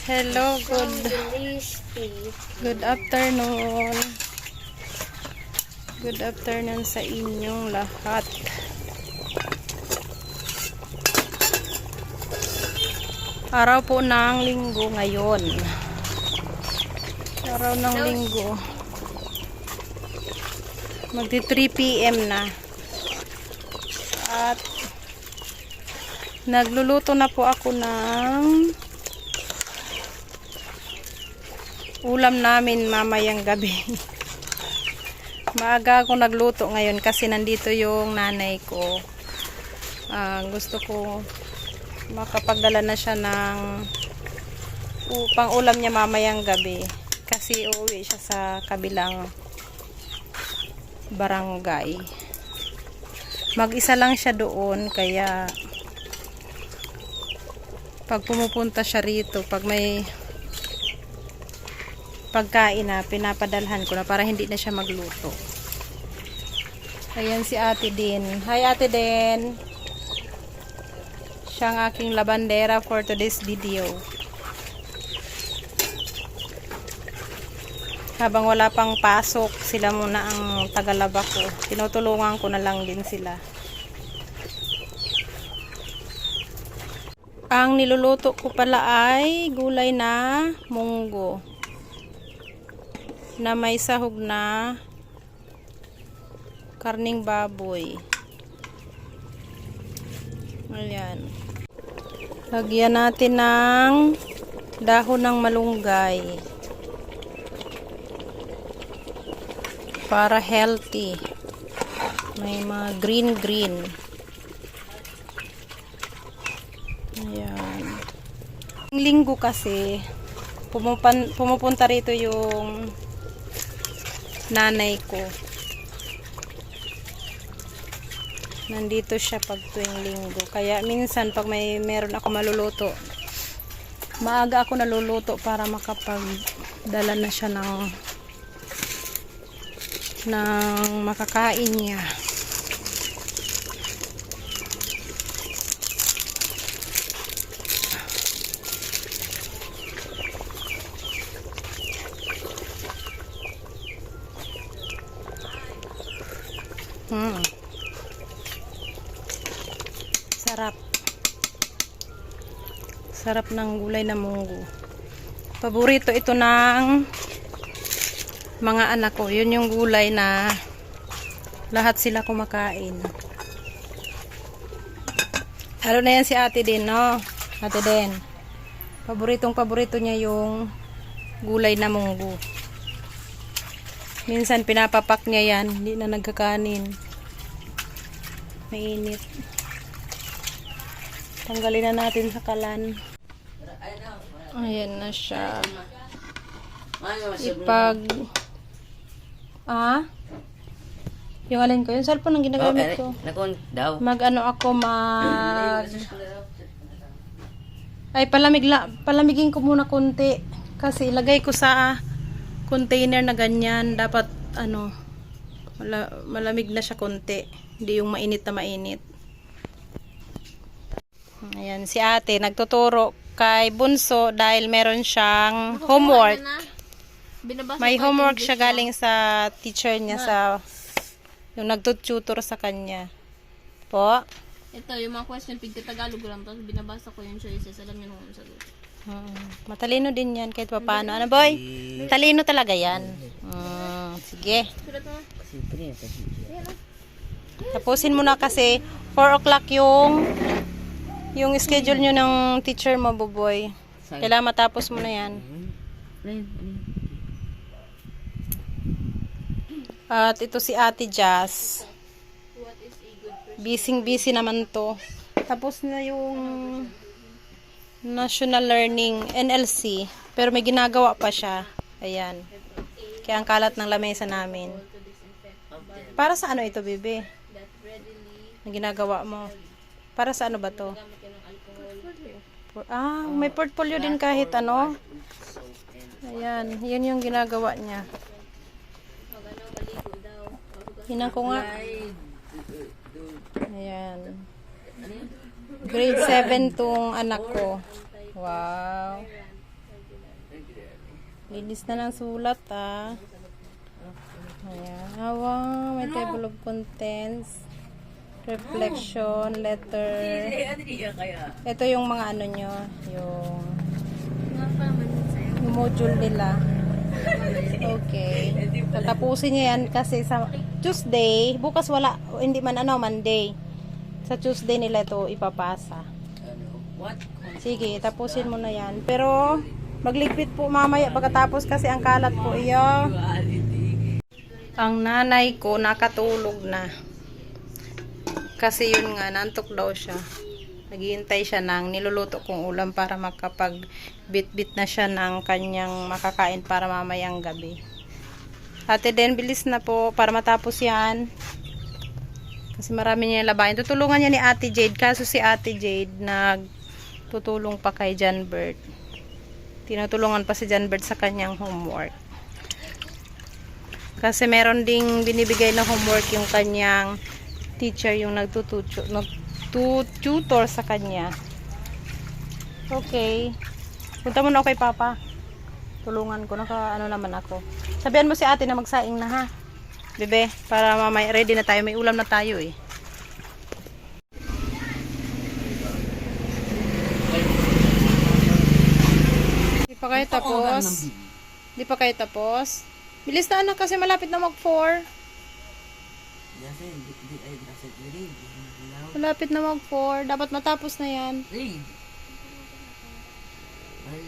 Hello, good afternoon. Good afternoon sa inyong lahat. Araw po ng linggo ngayon. Araw ng linggo. Magti 3 PM na. At nagluluto na po ako ng ulam namin mamayang gabi. Maaga ako nagluto ngayon kasi nandito yung nanay ko. Gusto ko makapagdala na siya ng pang ulam niya mamayang gabi kasi uuwi siya sa kabilang barangay. Mag-isa lang siya doon kaya pag pumupunta siya rito, pag may pagkain na, pinapadalhan ko na para hindi na siya magluto. Ayan si Ate Din. Hi Ate Din. Siya ang aking labandera for today's video. Habang wala pang pasok, sila muna ang tagalaba ko. Tinutulungan ko na lang din sila. Ang niluluto ko pala ay gulay na munggo na may sahog na karning baboy. Ayan. Lagyan natin ng dahon ng malunggay para healthy. May mga green. Ayan. Ang linggo kasi pumupunta rito yung nanay ko. Nandito siya pag tuwing linggo. Kaya minsan pag meron ako maluluto, maaga ako naluluto para makapagdala na siya ng makakain niya. Sarap ng gulay na munggo. Paborito ito ng mga anak ko. Yun yung gulay na lahat sila kumakain. Lalo na yan si Ate Din, no? Ate Din. Paborito niya yung gulay na munggo. Minsan pinapapak niya yan. Hindi na nagkakanin. Mainit. Tanggalin na natin sa kalan. Ayan na siya. Yung alin ko, yung cellphone ang ginagamit ko. Palamigin ko muna konti. Kasi ilagay ko sa container na ganyan. Dapat, malamig na siya konti. Hindi yung mainit na mainit. Ayan, si ate nagtuturo kay Bunso dahil meron siyang homework. May homework siya galing sa teacher niya yung nagtututor sa kanya. Po? Ito, yung mga question, pigka-Tagalog lang. Tapos binabasa ko yung choices. Alam niyo kung sagot. Matalino din yan kahit paano. Ano boy? Talino talaga yan. Sige. Tapusin mo na kasi 4 o'clock yung schedule nyo ng teacher mo, Buboy. Kailangan matapos mo na yan. At ito si Ate Jazz. Busy naman to. Tapos na yung National Learning, NLC. Pero may ginagawa pa siya. Ayan. Kaya ang kalat ng lamesa namin. Para sa ano ito, bebe? Ang ginagawa mo. Para sa ano ba to? May portfolio din kahit ano. Ayan, yun yung ginagawa niya. Hinang ko nga. Ayan. Grade 7 tong anak ko. Wow. Linis na ng sulat Ayan. Wow, may table of contents. Reflection, letter. Ito yung mga ano nyo. Yung module nila. Okay. Tatapusin niya yan kasi sa Tuesday, bukas wala, hindi man Monday. Sa Tuesday nila ito ipapasa. Sige, tapusin mo na yan. Pero, magligpit po mamaya pagkatapos kasi ang kalat po iyo. Ang nanay ko nakatulog na. Kasi yun nga, nantok daw siya. Naghihintay siya ng niluluto kong ulam para makapag-bit-bit na siya ng kanyang makakain para mamayang gabi. Ate Den, bilis na po para matapos yan. Kasi marami niya labahin. Tutulungan niya ni Ate Jade. Kaso si Ate Jade nagtutulong pa kay John Bert. Tinutulungan pa si John Bert sa kanyang homework. Kasi meron ding binibigay na homework yung kanyang teacher, yung nagtututor sa kanya. Okay. Punta muna ako kay Papa. Tulungan ko. Ano naman ako. Sabihan mo si ate na magsaing na ha. Bebe, para mamaya ready na tayo. May ulam na tayo eh. Di pa kayo tapos? Di pa kayo tapos? Bilis na anak kasi malapit na mag-4. Malapit na mag-4. Dapat matapos na yan.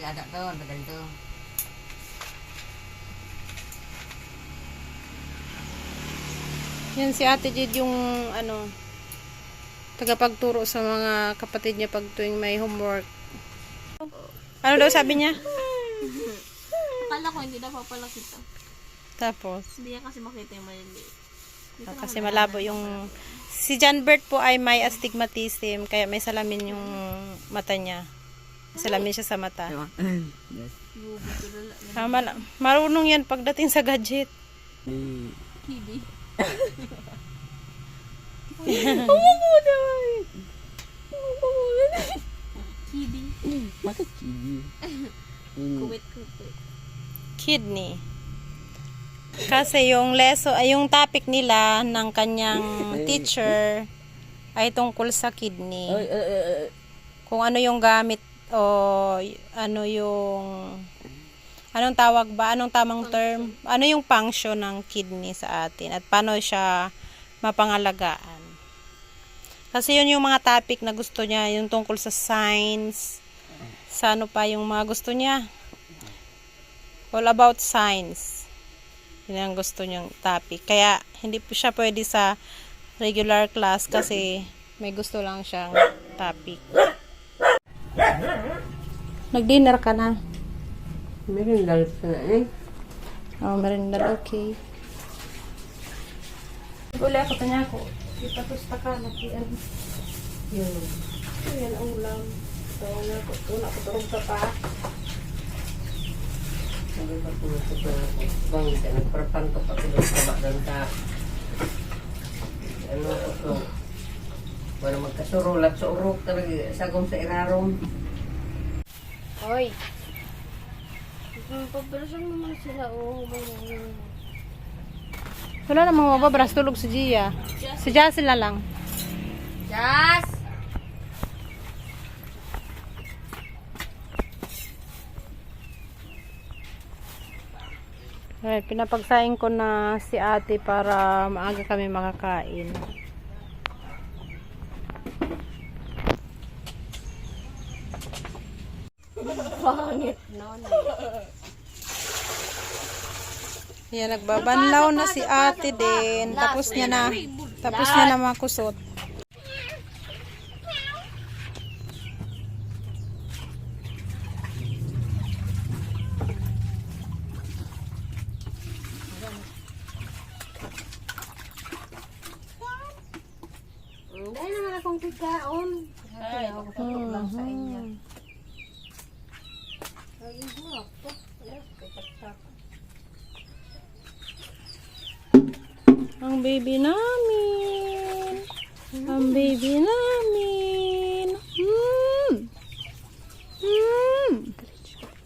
Ada to, tagal to. Yan si Ate Jade yung tagapagturo sa mga kapatid niya pag tuwing may homework. Ano daw sabi niya? Akala ko hindi na papalaki to. Tapos? Hindi niya kasi makita yung maliliit. Kasi malabo yung... Si John Bert po ay may astigmatism, kaya may salamin yung mata niya. Salamin siya sa mata. Marunong yan pagdating sa gadget. Kibi. Kibi. Maka kibi. Kuwit. Kidney. Kasi yung yung topic nila ng kanyang teacher ay tungkol sa kidney. Kung ano yung gamit o ano yung anong tawag ba? Anong tamang term? Ano yung function ng kidney sa atin at paano siya mapangalagaan? Kasi yun yung mga topic na gusto niya, yung tungkol sa science, sa ano pa yung mga gusto niya. All about science. Yun ang gusto niyang topic. Kaya hindi po siya pwede sa regular class kasi may gusto lang siyang topic. Nag-dinner ka na? Merindal ka na eh. Oh, merindal. Okay. Uli ako tanya ko. Ipatos ka laki. Yan ang ulam. So, una ko turog ka pa. Sabi pa pumusok na ako. Bang, nagparpantok ako doon sa bakdan ka. Ano ko to? Para magkasurulat sa urok talaga. Sagom sa irarong. Hoy. Pabrasyan naman sila. Wala namang mababras. Tulog si Gia. Si Jasil na lang. Jas! Alright, pinapagsaing ko na si ate para maaga kami makakain. Pangit. No. Yan, nagbabanlaw na si ate din. Tapos niya na makusot. Dahil naman akong kikaon. Ay, magkatutok lang sa inyo. Ang baby namin. Ang baby namin.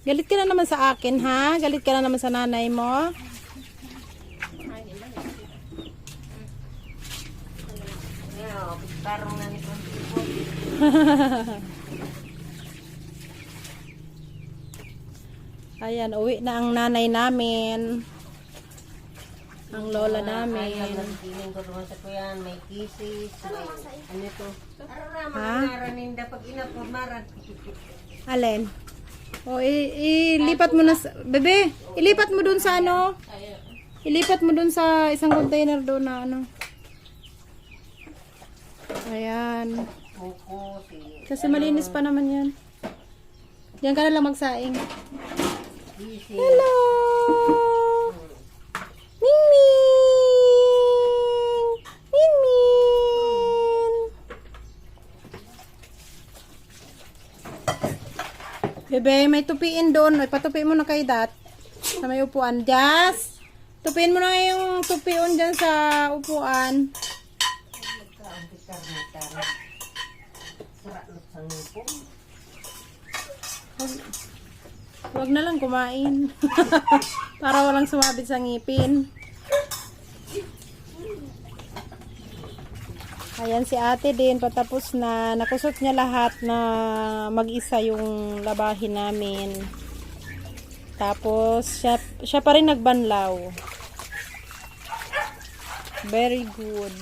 Galit ka na naman sa akin, ha? Galit ka na naman sa nanay mo? Ngayon, parang na ni Pampipo. Ayan, uwi na ang nanay namin. Ang lola namin. Feeling ko naman sa kuyan, may kisses, may ano to. Ha? Maraninda pag inapamaran. Alin? O, ilipat mo na sa... Bebe, ilipat mo dun sa ano? Ilipat mo dun sa isang container doon na ano. Ayan. Buko, Kasi malinis pa naman yan. Diyan ka na lang magsaing. kisses. Hello! Mingming! Mingming! Bebe, may tupiin doon. Ay, patupiin mo na kay Dat. Sa may upuan. Jazz! Tupiin mo na yung tupion dyan sa upuan. Huwag na lang kumain. Para walang sumabit sa ngipin. Ayan si ate din. Patapos na. Nakusot niya lahat na mag-isa yung labahin namin. Tapos, siya pa rin nagbanlaw. Very good.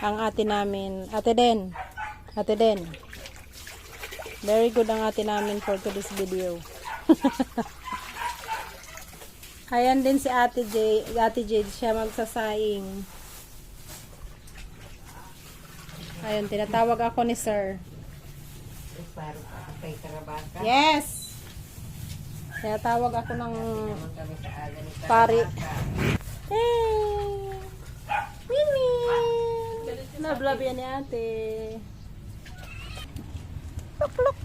Ang ate namin. Ate den. Ate den. Very good ang ate namin for today's video. Ayan din si ate Jade. Siya magsasaing. Ayun, tinatawag ako ni sir. Parang kay Karabaka. Yes! Tinatawag ako ng Naman kami sa aga ni pari. Karabaka. Hey! Mimi! Love yan ni ate. Look, look.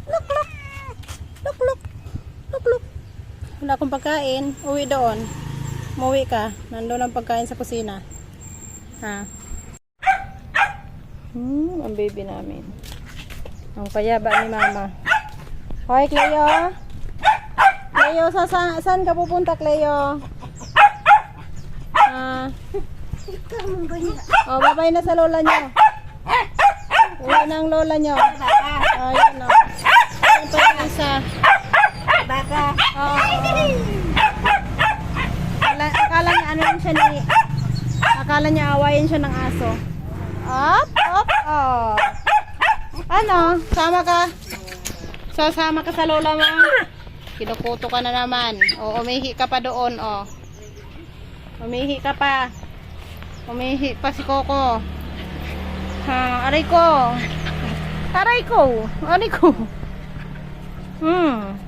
Look, look. Look, look. Look, look. Wala akong pagkain. Uwi doon. Umuwi ka. Nandun ang pagkain sa kusina. Ha? Ang baby namin. Ang payaba ni mama. Hoy, Cleo. Cleo, saan ka pupunta, Cleo? Oh, babay na sa lola nyo. Uwi na ang lola nyo. Ayun o. Ayun pa yung isa. Baka. Akala niya ano yun siya ni... Akala niya awayin siya ng aso. Up, up, oh. Ano? Sama ka? Sasama ka sa lola mo? Kinukuto ka na naman. O, umihi ka pa doon, o. Umihi ka pa. Umihi pa si Coco. Ha, aray ko. Aray ko. Aray ko.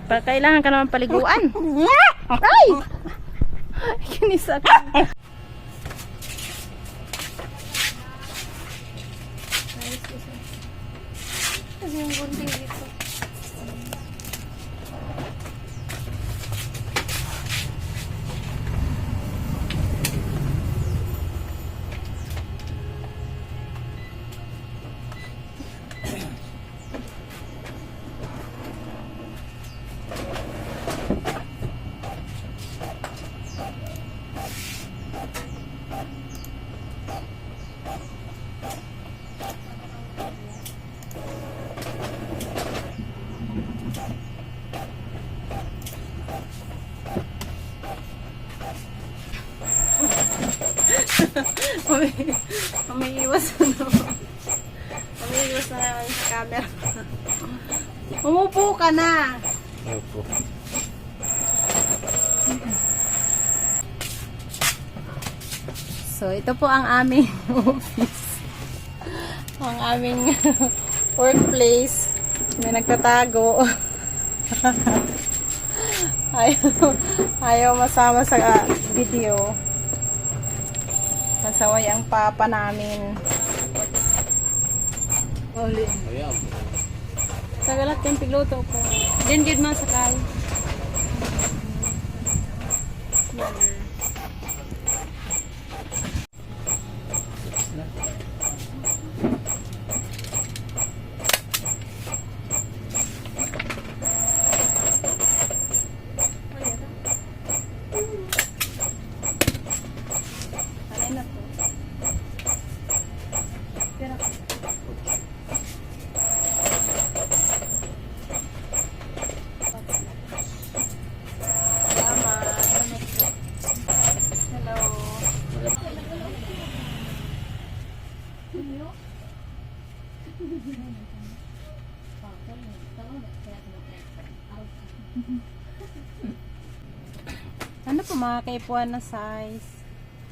Kailangan ka naman paliguan. Ay! Kinisa ka. Kasi yung gunting dito. Umiiwas na naman sa camera. Umupo ka na. Opo. So, ito po ang aming office. Ang aming workplace. May nagtatago. Ayaw masama sa video. Nasaway ang papa namin. Uli. Sagalat yung pigluto ko. Diyan gid masakay. Ano po mga kaipuan na size?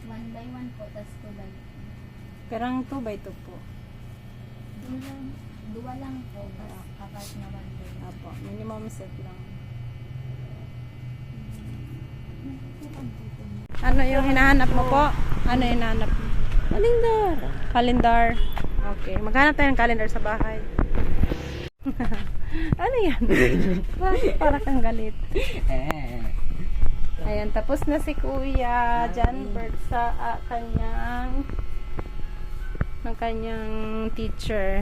1 by 1 po, tas 2 by 2. Perang 2 by 2 po. Dua lang po, kapag na 1 by 1. Apo, minimum set lang. Ano yung hinahanap mo po? Ano yung hinahanap mo? Kalendar. Calendar. Okay, maghanap tayo ng calendar sa bahay. Ano yan? Para kang galit. Ayan, tapos na si Kuya Janbert sa kanyang teacher,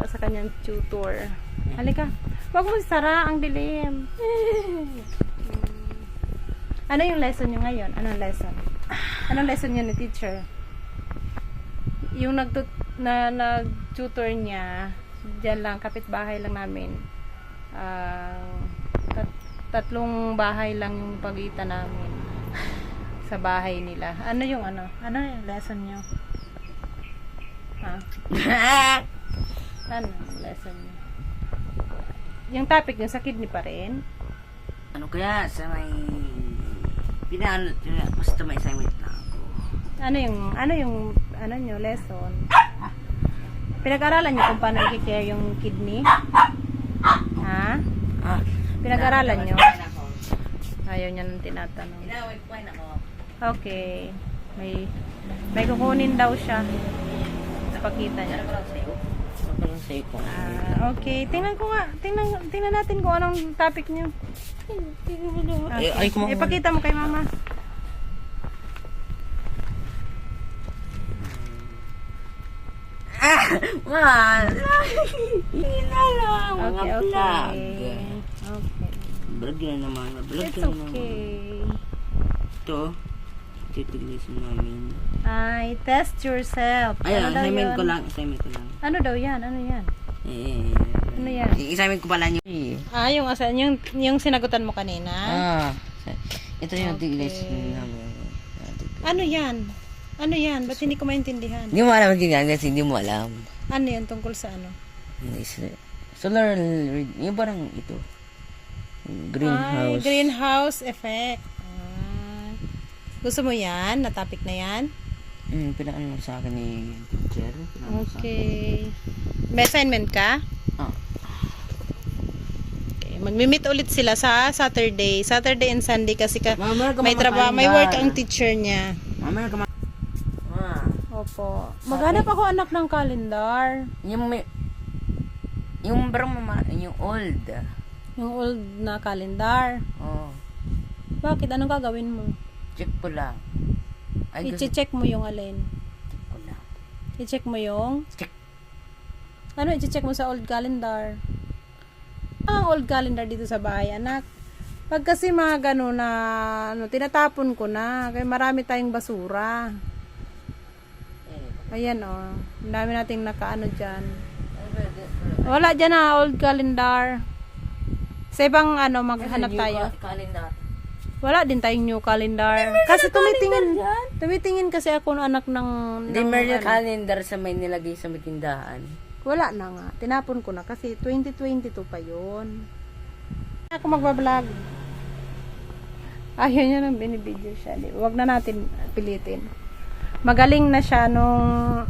sa kanyang tutor. Halika. Wag mo sara, ang dilim. Ano yung lesson nyo ngayon? Anong lesson? Anong lesson nyo ni teacher? Yung nag-tutor niya, dyan lang, kapitbahay lang namin. Tatlong bahay lang yung pagitan namin sa bahay nila. Ano yung lesson nyo? Ha? Ano yung lesson nyo? Yung topic nyo sa kidney pa rin? Ano kaya sa may basta may assignment na ako. Ano yung nyo lesson? Pinag-aralan nyo kung paano i-care yung kidney? Ha? Pinag-aralan nyo? Ayaw niya nang tinatanong. Okay. May kukunin daw siya. Napakita niya. Okay. Tingnan ko nga. Tingnan natin kung anong topic niyo. Okay. Ipakita mo kay mama. Okay. Vlog na naman. Vlog It's na naman. okay. Ito. Titiglisin namin. Ay, test yourself. Ayan, Ano daw assignment yun? ko lang. Assignment ko lang. Ano daw yan? Ano yan? Ano yan? Assignment ko pala nyo. Yung sinagutan mo kanina? Ito yung Okay. tiglisin namin. Ano yan? Ano yan? Ba't hindi ko maintindihan? Hindi mo alam ang ginagawa kasi hindi mo alam. Ano yan? Tungkol sa ano? Solar, yung parang ito. Greenhouse. Ay, greenhouse effect. Gusto mo yan? Na topic na yan? Pinaano sa akin ni teacher. Okay. May assignment ka? Ah. Okay. Magmi-meet ulit sila sa Saturday. Saturday and Sunday kasi Mamaya ka may trabaho, may makalendar. work ang teacher niya. Mamaya ka Opo. Maghanap ako anak ng calendar. yung barang yung old. Yung old na calendar. Oh. Bakit? Anong gagawin mo? Check po lang. I-check mo yung alin? Check po lang. I-check mo yung? Check. Ano i-check mo sa old calendar? Ang old calendar dito sa bahay, anak. Pag kasi mga gano'n na, tinatapon ko na. Kaya marami tayong basura. Ayan o. Ang dami nating nakaano dyan. Wala dyan na old calendar. Sa ibang maghanap tayo. Calendar. Wala din tayong new calendar. Kasi tumitingin kasi ako ng anak ng... Hindi, meron yung calendar sa may nilagay sa may tindahan. Wala na nga. Tinapon ko na kasi 2022 pa yun. Ako magbablog. Ayaw niya nang binibideo siya. Huwag na natin pilitin. Magaling na siya nung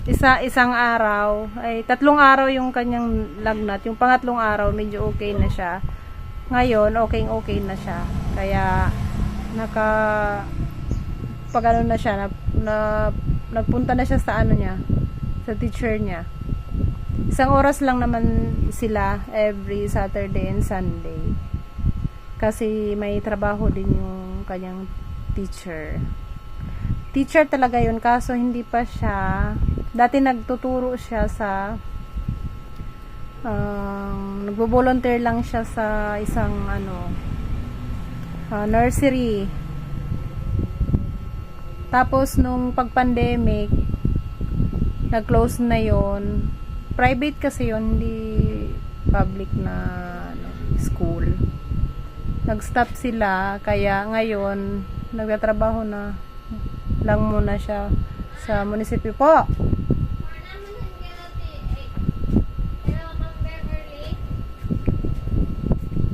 isang araw. Ay, 3 araw yung kanyang lagnat. Yung pangatlong araw, medyo okay na siya. Ngayon, okay na siya. Kaya, pag ano na siya, nagpunta na siya sa sa teacher niya. 1 oras lang naman sila every Saturday and Sunday. Kasi may trabaho din yung kanyang teacher. Teacher talaga yun, kaso hindi pa siya, dati nagtuturo siya sa, nagbo-volunteer lang siya sa isang nursery. Tapos nung pag-pandemic, nag-close na yon. Private kasi yon, hindi public na school. Nag-stop sila, kaya ngayon nagtatrabaho na lang muna siya sa munisipyo po.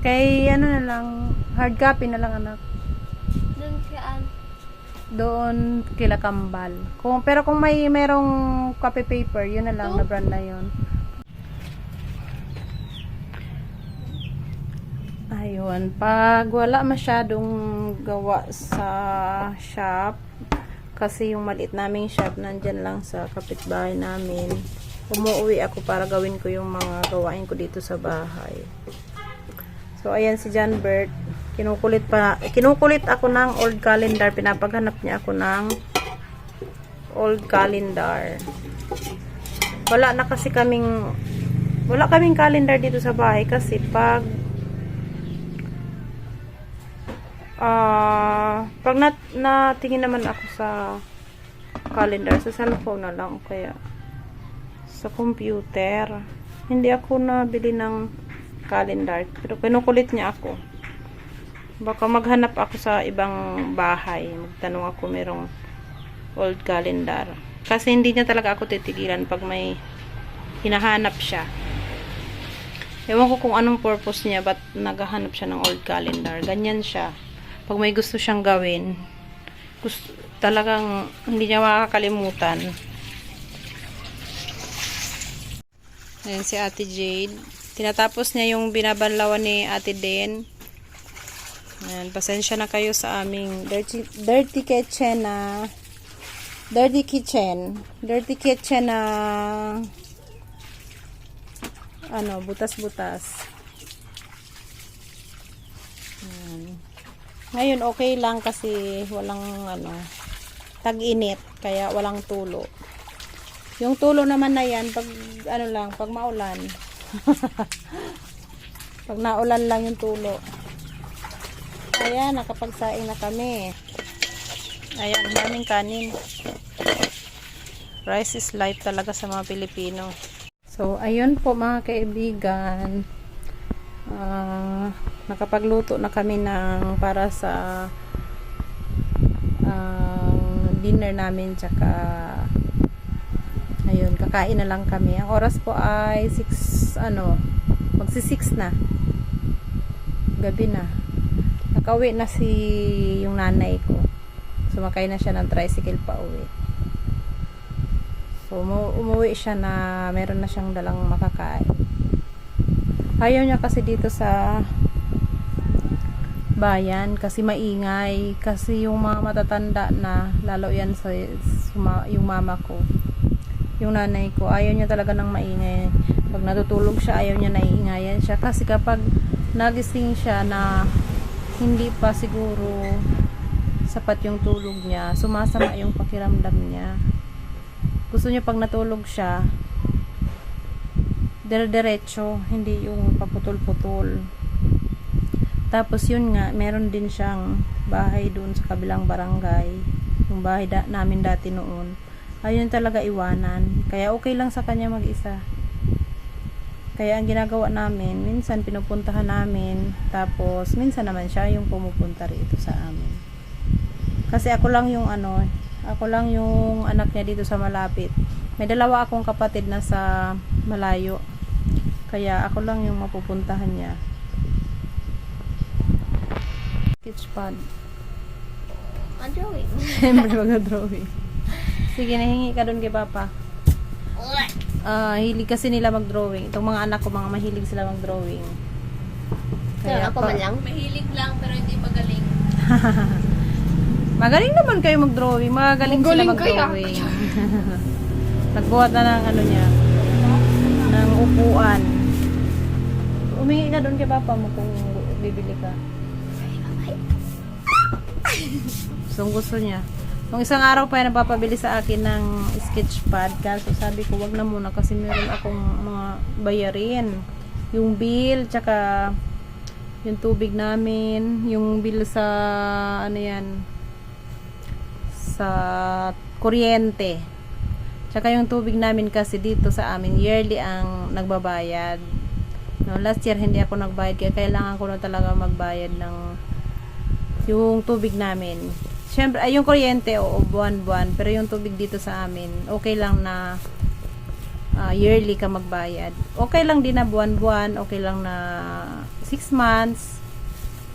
Kay ano na lang, hard copy na lang anak. Doon saan? Doon kila Kambal. Pero kung merong copy paper, yun na lang na brand na yun. Ayun, pag wala masyadong gawa sa shop, kasi yung maliit naming shop nandyan lang sa kapitbahay namin, umuwi ako para gawin ko yung mga gawain ko dito sa bahay. So ayan si John Bert, kinukulit ako ng old calendar, pinapaghanap niya ako ng old calendar. Wala kaming calendar dito sa bahay kasi pag natingin naman ako sa calendar, sa cellphone na lang o kaya sa computer. Hindi ako nabili ng calendar, pero kinukulit niya ako. Baka maghanap ako sa ibang bahay, magtanong ako merong old calendar. Kasi hindi niya talaga ako titigilan pag may hinahanap siya. Ewan ko kung anong purpose niya, ba't naghahanap siya ng old calendar. Ganyan siya. Pag may gusto siyang gawin, talagang hindi niya makakalimutan. Ayan si Ate Jade. Tinatapos niya yung binabanlawan ni Ate Den. Ayan, pasensya na kayo sa aming dirty kitchen na butas-butas. Ngayon okay lang kasi walang tag-init, kaya walang tulo. Yung tulo naman na yan pag pag maulan. Pag naulan lang yung tulo. Ayan, nakapagsaing na kami. Ayan, daming kanin. Rice is life talaga sa mga Pilipino. So, ayun po mga kaibigan. Nakapagluto na kami para sa dinner namin, tsaka ayun, kakain na lang kami. Ang oras po ay magsi-6 na, gabi na. Nakauwi na yung nanay ko, sumakay na siya ng tricycle pa uwi. So umuwi siya na meron na siyang dalang makakain. Ayaw niya kasi dito sa bayan kasi maingay, kasi yung mga matatanda na, lalo yan yung mama ko, yung nanay ko, ayaw niya talaga ng maingay. Pag natutulog siya, ayaw niya naiingayan siya, kasi kapag nagising siya na hindi pa siguro sapat yung tulog niya, sumasama yung pakiramdam niya. Gusto niya pag natulog siya diretso, hindi yung paputol-putol. Tapos yun nga, meron din siyang bahay doon sa kabilang barangay, yung bahay namin dati noon. Ayun talaga iwanan, kaya okay lang sa kanya mag-isa. Kaya ang ginagawa namin, minsan pinupuntahan namin, tapos minsan naman siya yung pumupunta rito sa amin. Kasi ako lang yung anak niya dito sa malapit. May dalawa akong kapatid na sa malayo, kaya ako lang yung mapupuntahan niya. Sketchpad. Ang drawing. Siyempre mag-drawing. Sige, nahingi ka doon kay Papa. Hilig kasi nila mag-drawing. Itong mga anak ko, mga mahilig sila mag-drawing. Kaya ako man lang? Mahilig lang, pero hindi magaling. Magaling naman kayo mag-drawing. Magaling sila mag-drawing. Nagbuhat na ng ng upuan. Umingi ka doon kay Papa mo kung bibili ka. Gusto niya. Nung isang araw pa yan, napapabili sa akin ng sketchpad. Kaso sabi ko, wag na muna kasi meron akong mga bayarin. Yung bill, tsaka yung tubig namin, yung bill sa sa kuryente. Tsaka yung tubig namin kasi dito sa amin, yearly ang nagbabayad. No, last year hindi ako nagbayad, kaya kailangan ko na talaga magbayad ng yung tubig namin. Siyempre, yung kuryente, buwan-buwan. Pero yung tubig dito sa amin, okay lang na yearly ka magbayad. Okay lang din na buwan-buwan, okay lang na 6 months.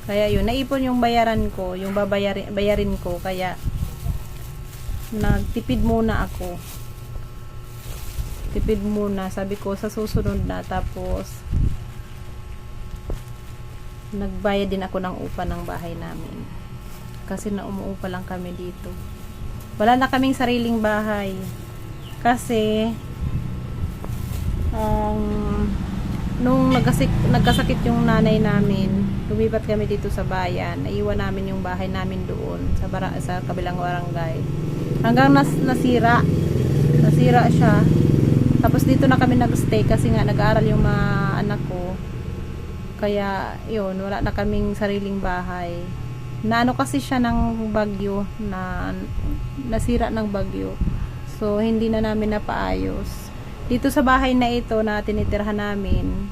Kaya yun, naipon yung bayaran ko, yung bayarin ko. Kaya nagtipid muna ako. Tipid muna. Sabi ko sa susunod na. Tapos nagbayad din ako ng upa ng bahay namin. Kasi umuupa lang kami dito. Wala na kaming sariling bahay. Kasi nung nagkasakit yung nanay namin, lumipat kami dito sa bayan. Naiwan namin yung bahay namin doon sa kabilang barangay. Hanggang nasira siya. Tapos dito na kami nagstay kasi nga nag-aaral yung mga anak ko. Kaya yun, wala na kaming sariling bahay. Naano kasi siya ng bagyo, na nasira ng bagyo. So hindi na namin napaayos. Dito sa bahay na ito na tinitirhan namin,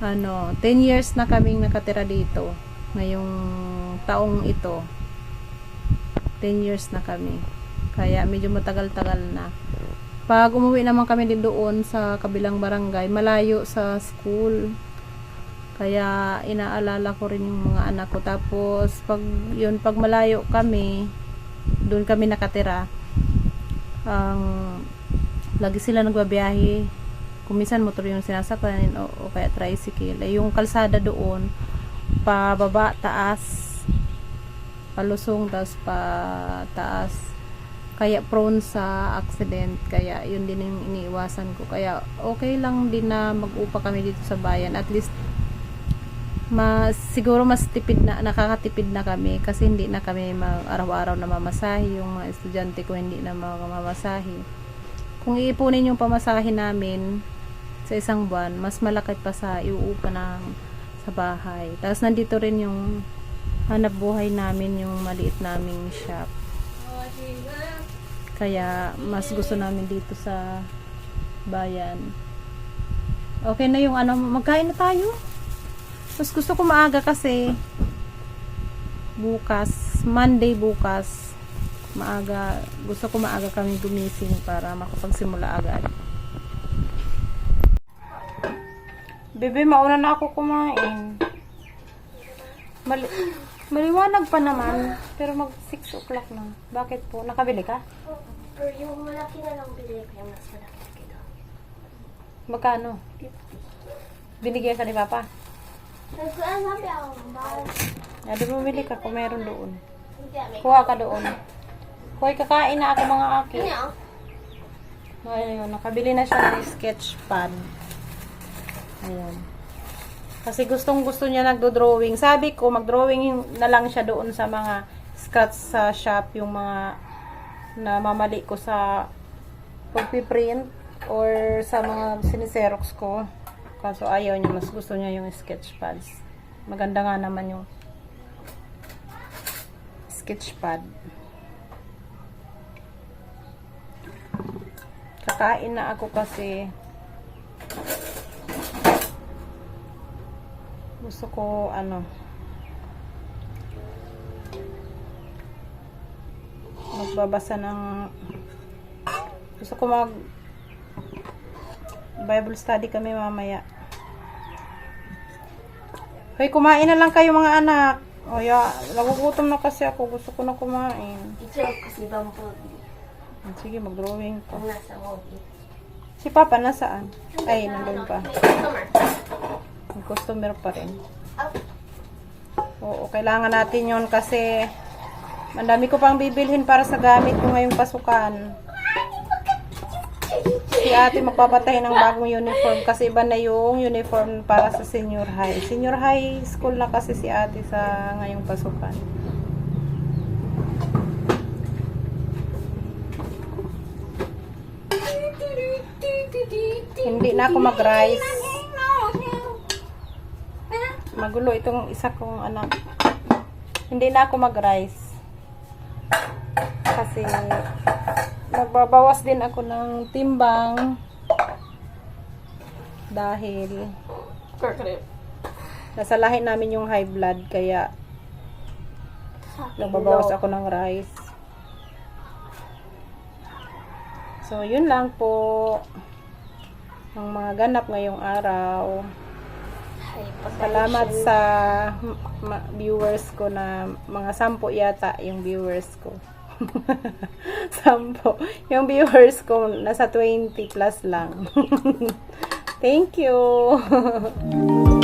10 years na kaming nakatira dito. Ngayong taong ito, 10 years na kami. Kaya medyo matagal-tagal na. Pag umuwi naman kami din doon sa kabilang barangay, malayo sa school. Kaya inaalala ko rin yung mga anak ko. Tapos pag malayo kami, doon kami nakatira. Lagi sila nagbabiyahe. Kung minsan motor yung sinasakyan o kaya tricycle. Yung kalsada doon, pababa, taas, palusong, tapos taas. Kaya prone sa accident. Kaya yun din yung iniiwasan ko. Kaya okay lang din na mag-upa kami dito sa bayan. At least siguro mas nakakatipid na kami kasi hindi na kami araw-araw na mamasahe. Yung mga estudyante ko hindi na mamasahe. Kung iipunin yung pamasahe namin sa isang buwan, mas malaki pa sa iuupa sa bahay. Tapos nandito rin yung hanap buhay namin, yung maliit naming shop. Kaya mas gusto namin dito sa bayan. Okay na yung magkain na tayo. Tapos gusto ko maaga kasi Monday bukas, gusto ko maaga kami gumising para makapagsimula agad. Bebe, mauna na ako kumain. Maliwanag pa naman, pero mag 6 o'clock na. Bakit po? Nakabili ka? Pero yung malaki na lang bili ko, yung mas malaki dito. Magkano? 50. Binigyan ka ni Papa? Sabi ako, bawal. Di bumili ka kung meron doon. Kuha ka doon. Hoy, kakain na ako mga aki. Ayun, nakabili na siya ng sketch pad. Ayun. Kasi gustong gusto niya nagdo-drawing. Sabi ko, mag-drawing na lang siya doon sa mga scratch sa shop, yung mga na mamali ko sa pagpiprint or sa mga siniserox ko. Kaso ayaw niya, mas gusto niya yung sketch pads. Maganda nga naman yung sketch pad. Kakain na ako kasi gusto ko magbabasa gusto ko Bible study kami mamaya. Hoy, kumain na lang kayo mga anak. O nagugutom na kasi ako. Gusto ko na kumain. Ito kasi bampo. Sige, mag-drawing ko. Nasa movie. Si Papa nasaan? Ay, nandun pa. May customer pa rin. Oo, kailangan natin yon kasi mandami ko pang bibilhin para sa gamit ko ngayong pasukan. Si ate magpapatay ng bagong uniform kasi iba na yung uniform para sa senior high. Senior high school na kasi si ate sa ngayong pasukan. Hindi na ako mag-rice. Magulo itong isa kong anak. Hindi na ako mag-rice. Kasi nagbabawas din ako ng timbang dahil nasa lahi namin yung high blood kaya nagbabawas ako ng rice. So yun lang po ang mga ganap ngayong araw. Salamat sa viewers ko na mga 10 yata yung viewers ko. 10. Yung viewers ko nasa 20 plus lang. Thank you.